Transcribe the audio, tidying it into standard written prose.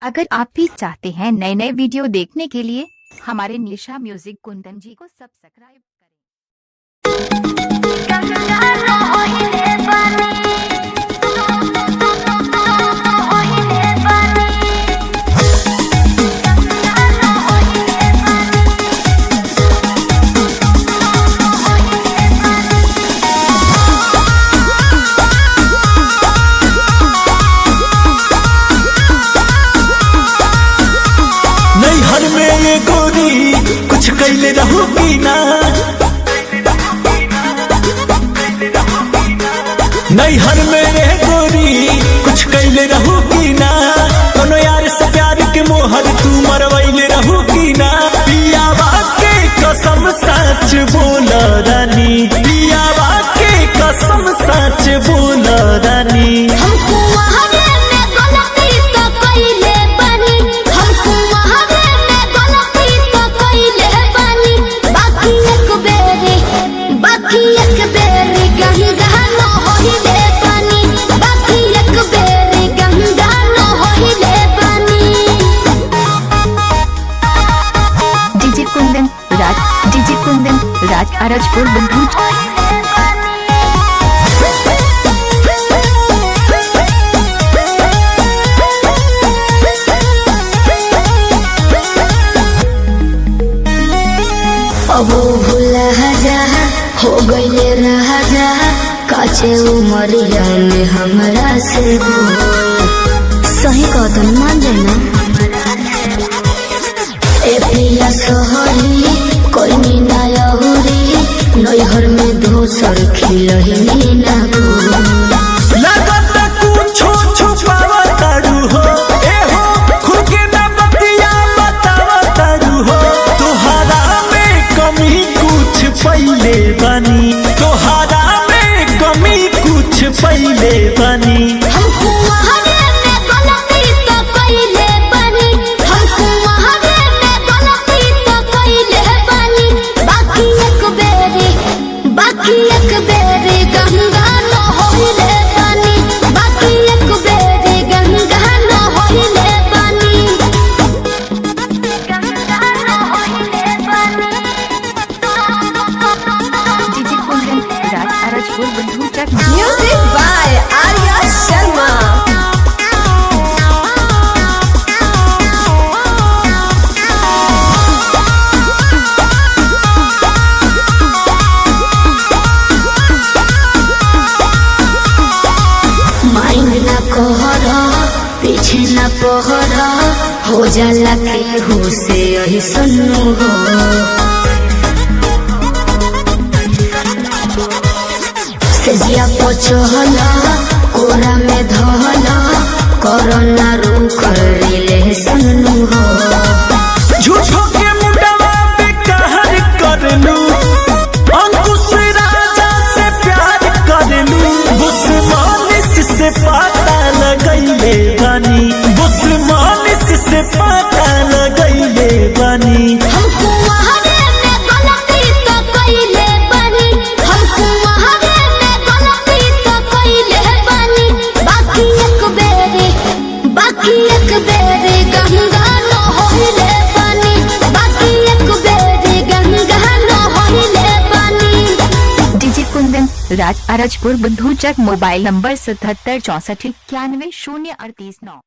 अगर आप भी चाहते हैं नए नए वीडियो देखने के लिए हमारे निशा म्यूजिक कुंदन जी को सब्सक्राइब करें। नैहर में ये गोरी कुछ कैले रहू की ना, नैहर में ये गोरी कुछ कैले रहू की ना, कोनो यार से प्यार के मोहर तू मरवैले रहू की ना। पियावा के कसम सच बोल रानी, पियावा के कसम सच बोल रानी। डीजे कुंदन राज आरजपुर बंधु। अब भूला जा हो गईले राजा काचे उमरिया में हमरा से सही कदम मान जाना। ए पिया सोहरी कोई मीना यहुरी नैहर में दोसर खिलही ना लगत कुछो छुपावा तारू हो, ए हो खुद के ना बतिया बतावा तारू हो। तोहरा में कमी कुछ पहिले बनी, तोहरा में कमी कुछ पहिले बनी। Music by Arya Sharma. Mind ना कहरा पीछे ना पहरा हो जाला के हो से यही सन्नु हो। सेजिया पचहला कोरा में धहला कोरोना रू कर ले सन्नु हो। झूठो के मुंडवा पे कहर कर लू, अंकुश राजा से प्यार कर लू। बुस्मानिस से पता लगैले बानी, बुस्मानिस से पता लगैले बानी। राज आरजपुर बंधु चक मोबाइल नंबर 77 64 91 0 38 9।